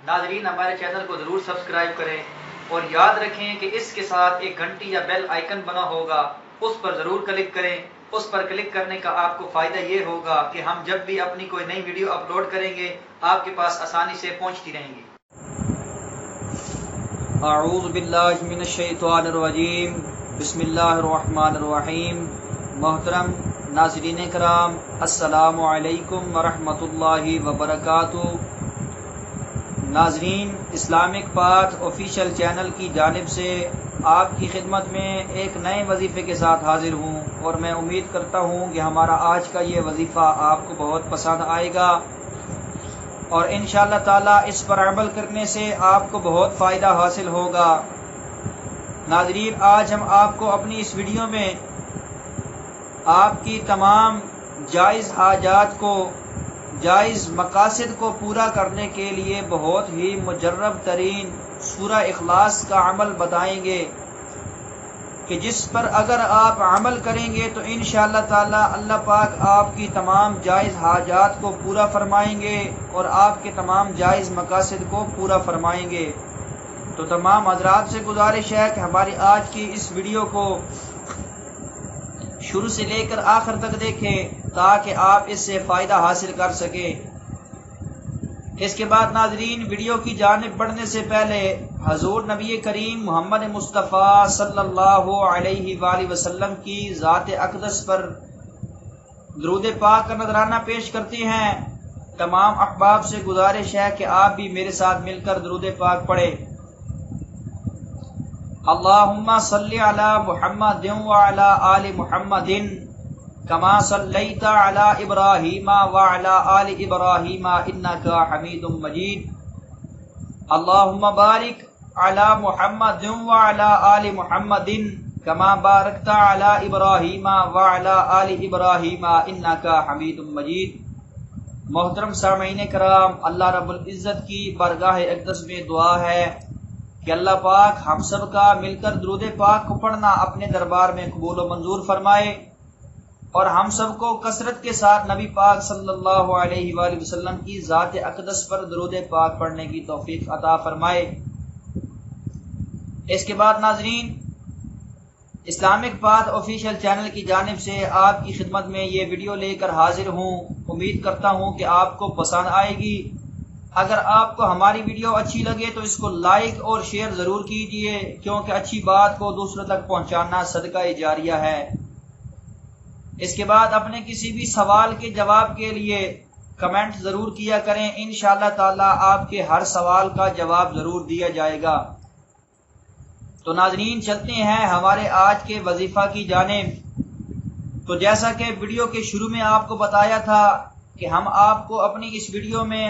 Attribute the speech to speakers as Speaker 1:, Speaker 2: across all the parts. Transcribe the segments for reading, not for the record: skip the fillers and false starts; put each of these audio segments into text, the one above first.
Speaker 1: ناظرین ہمارے چینل کو ضرور سبسکرائب کریں اور یاد رکھیں کہ اس کے ساتھ ایک گھنٹی یا بیل آئیکن بنا ہوگا، اس پر ضرور کلک کریں۔ اس پر کلک کرنے کا آپ کو فائدہ یہ ہوگا کہ ہم جب بھی اپنی کوئی نئی ویڈیو اپلوڈ کریں گے آپ کے پاس آسانی سے پہنچتی رہیں گی۔ اعوذ باللہ من الشیطان الرجیم، بسم اللہ الرحمن الرحیم۔ محترم ناظرین کرام، السلام علیکم ورحمۃ اللہ وبرکاتہ۔ ناظرین، اسلامک پاتھ آفیشیل چینل کی جانب سے آپ کی خدمت میں ایک نئے وظیفے کے ساتھ حاضر ہوں، اور میں امید کرتا ہوں کہ ہمارا آج کا یہ وظیفہ آپ کو بہت پسند آئے گا، اور انشاءاللہ تعالی اس پر عمل کرنے سے آپ کو بہت فائدہ حاصل ہوگا۔ ناظرین، آج ہم آپ کو اپنی اس ویڈیو میں آپ کی تمام جائز حاجات کو، جائز مقاصد کو پورا کرنے کے لیے بہت ہی مجرب ترین سورہ اخلاص کا عمل بتائیں گے کہ جس پر اگر آپ عمل کریں گے تو انشاءاللہ تعالی اللہ پاک آپ کی تمام جائز حاجات کو پورا فرمائیں گے اور آپ کے تمام جائز مقاصد کو پورا فرمائیں گے۔ تو تمام حضرات سے گزارش ہے کہ ہماری آج کی اس ویڈیو کو شروع سے لے کر آخر تک دیکھیں تاکہ آپ اس سے فائدہ حاصل کر سکیں۔ اس کے بعد ناظرین، ویڈیو کی جانب بڑھنے سے پہلے حضور نبی کریم محمد مصطفیٰ صلی اللہ علیہ وآلہ وسلم کی ذات اقدس پر درود پاک کا نذرانہ پیش کرتے ہیں۔ تمام احباب سے گزارش ہے کہ آپ بھی میرے ساتھ مل کر درود پاک پڑھیں۔ اللہم صلی علی محمد وعلی آل محمد کما صلیت علی ابراہیم وعلی آل ابراہیم انک حمید مجید۔ اللہم بارک علی محمد وعلی آل محمد کما بارکت علی ابراہیم وعلی آل ابراہیم انک حمید مجید۔ محترم سامعین کرام، اللہ رب العزت کی بارگاہ اقدس میں دعا ہے کہ اللہ پاک ہم سب کا مل کر درود پاک کو پڑھنا اپنے دربار میں قبول و منظور فرمائے، اور ہم سب کو کثرت کے ساتھ نبی پاک صلی اللہ علیہ وآلہ وسلم کی ذات اقدس پر درود پاک پڑھنے کی توفیق عطا فرمائے۔ اس کے بعد ناظرین، اسلامک پاتھ آفیشیل چینل کی جانب سے آپ کی خدمت میں یہ ویڈیو لے کر حاضر ہوں۔ امید کرتا ہوں کہ آپ کو پسند آئے گی۔ اگر آپ کو ہماری ویڈیو اچھی لگے تو اس کو لائک اور شیئر ضرور کیجیے، کیونکہ اچھی بات کو دوسروں تک پہنچانا صدقہ جاریہ ہے۔ اس کے بعد اپنے کسی بھی سوال کے جواب کے لیے کمنٹ ضرور کیا کریں، انشاءاللہ تعالی آپ کے ہر سوال کا جواب ضرور دیا جائے گا۔ تو ناظرین، چلتے ہیں ہمارے آج کے وظیفہ کی جانب۔ تو جیسا کہ ویڈیو کے شروع میں آپ کو بتایا تھا کہ ہم آپ کو اپنی اس ویڈیو میں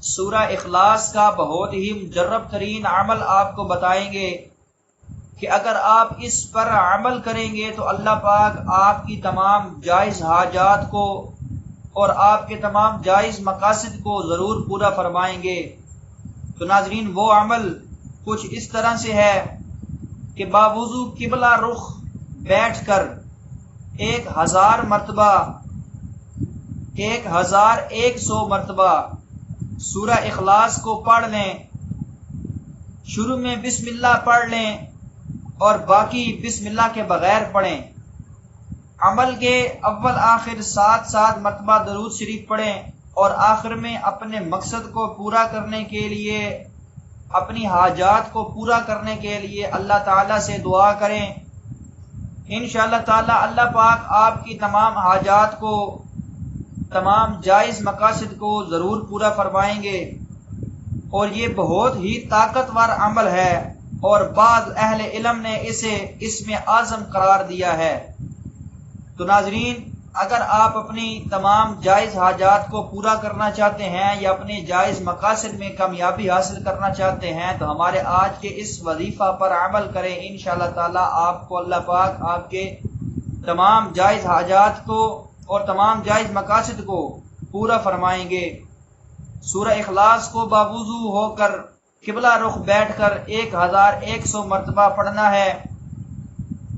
Speaker 1: سورہ اخلاص کا بہت ہی مجرب ترین عمل آپ کو بتائیں گے کہ اگر آپ اس پر عمل کریں گے تو اللہ پاک آپ کی تمام جائز حاجات کو اور آپ کے تمام جائز مقاصد کو ضرور پورا فرمائیں گے۔ تو ناظرین، وہ عمل کچھ اس طرح سے ہے کہ باوضو قبلہ رخ بیٹھ کر 1000 مرتبہ 1100 مرتبہ سورہ اخلاص کو پڑھ لیں۔ شروع میں بسم اللہ پڑھ لیں اور باقی بسم اللہ کے بغیر پڑھیں۔ عمل کے اول آخر 7 مرتبہ درود شریف پڑھیں، اور آخر میں اپنے مقصد کو پورا کرنے کے لیے، اپنی حاجات کو پورا کرنے کے لیے اللہ تعالیٰ سے دعا کریں۔ انشاءاللہ تعالیٰ اللہ پاک آپ کی تمام حاجات کو، تمام جائز مقاصد کو ضرور پورا فرمائیں گے، اور یہ بہت ہی طاقتور عمل ہے، اور بعض اہل علم نے اسے اسم اعظم قرار دیا ہے۔ تو ناظرین، اگر آپ اپنی تمام جائز حاجات کو پورا کرنا چاہتے ہیں یا اپنے جائز مقاصد میں کامیابی حاصل کرنا چاہتے ہیں تو ہمارے آج کے اس وظیفہ پر عمل کریں۔ انشاءاللہ تعالی آپ کو اللہ پاک آپ کے تمام جائز حاجات کو اور تمام جائز مقاصد کو پورا فرمائیں گے۔ سورہ اخلاص کو باوضو ہو کر قبلہ رخ بیٹھ کر 1100 مرتبہ پڑھنا ہے۔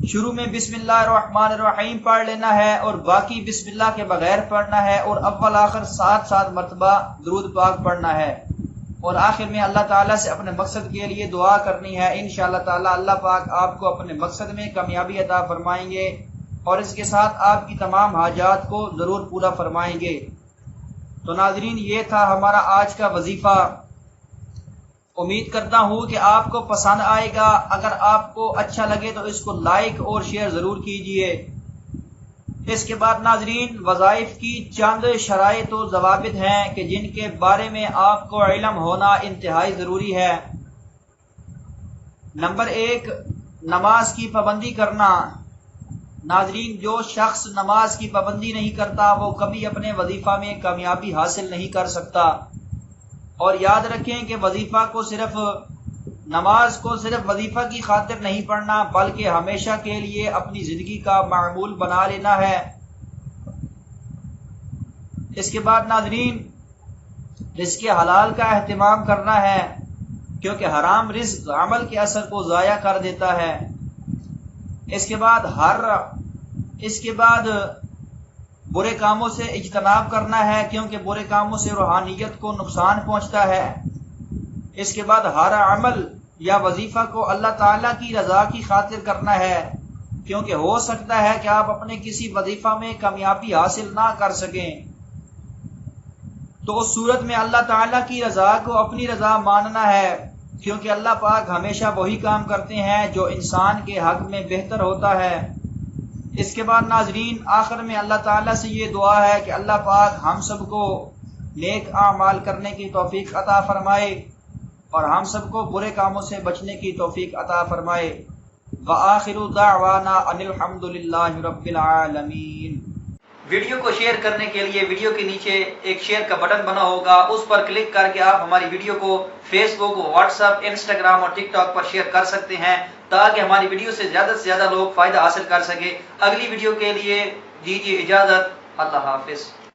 Speaker 1: شروع میں بسم اللہ الرحمن الرحیم پڑھ لینا ہے اور باقی بسم اللہ کے بغیر پڑھنا ہے، اور اول آخر 7 مرتبہ درود پاک پڑھنا ہے، اور آخر میں اللہ تعالیٰ سے اپنے مقصد کے لیے دعا کرنی ہے۔ انشاءاللہ تعالیٰ اللہ پاک آپ کو اپنے مقصد میں کامیابی عطا فرمائیں گے اور اس کے ساتھ آپ کی تمام حاجات کو ضرور پورا فرمائیں گے۔ تو ناظرین، یہ تھا ہمارا آج کا وظیفہ۔ امید کرتا ہوں کہ آپ کو پسند آئے گا۔ اگر آپ کو اچھا لگے تو اس کو لائک اور شیئر ضرور کیجئے۔ اس کے بعد ناظرین، وظائف کی چند شرائط و ضوابط ہیں کہ جن کے بارے میں آپ کو علم ہونا انتہائی ضروری ہے۔ نمبر 1، نماز کی پابندی کرنا۔ ناظرین، جو شخص نماز کی پابندی نہیں کرتا وہ کبھی اپنے وظیفہ میں کامیابی حاصل نہیں کر سکتا۔ اور یاد رکھیں کہ وظیفہ کو صرف نماز کو صرف وظیفہ کی خاطر نہیں پڑھنا بلکہ ہمیشہ کے لیے اپنی زندگی کا معمول بنا لینا ہے۔ اس کے بعد ناظرین، رزق حلال کا اہتمام کرنا ہے کیونکہ حرام رزق عمل کے اثر کو ضائع کر دیتا ہے۔ اس کے بعد برے کاموں سے اجتناب کرنا ہے کیونکہ برے کاموں سے روحانیت کو نقصان پہنچتا ہے۔ اس کے بعد ہر عمل یا وظیفہ کو اللہ تعالیٰ کی رضا کی خاطر کرنا ہے کیونکہ ہو سکتا ہے کہ آپ اپنے کسی وظیفہ میں کامیابی حاصل نہ کر سکیں، تو اس صورت میں اللہ تعالیٰ کی رضا کو اپنی رضا ماننا ہے کیونکہ اللہ پاک ہمیشہ وہی کام کرتے ہیں جو انسان کے حق میں بہتر ہوتا ہے۔ اس کے بعد ناظرین، آخر میں اللہ تعالیٰ سے یہ دعا ہے کہ اللہ پاک ہم سب کو نیک اعمال کرنے کی توفیق عطا فرمائے اور ہم سب کو برے کاموں سے بچنے کی توفیق عطا فرمائے۔ وآخر دعوانا ان الحمد للہ رب العالمین۔ ویڈیو کو شیئر کرنے کے لیے ویڈیو کے نیچے ایک شیئر کا بٹن بنا ہوگا، اس پر کلک کر کے آپ ہماری ویڈیو کو فیس بک، واٹس ایپ، انسٹاگرام اور ٹک ٹاک پر شیئر کر سکتے ہیں تاکہ ہماری ویڈیو سے زیادہ لوگ فائدہ حاصل کر سکے۔ اگلی ویڈیو کے لیے دیجیے اجازت۔ اللہ حافظ۔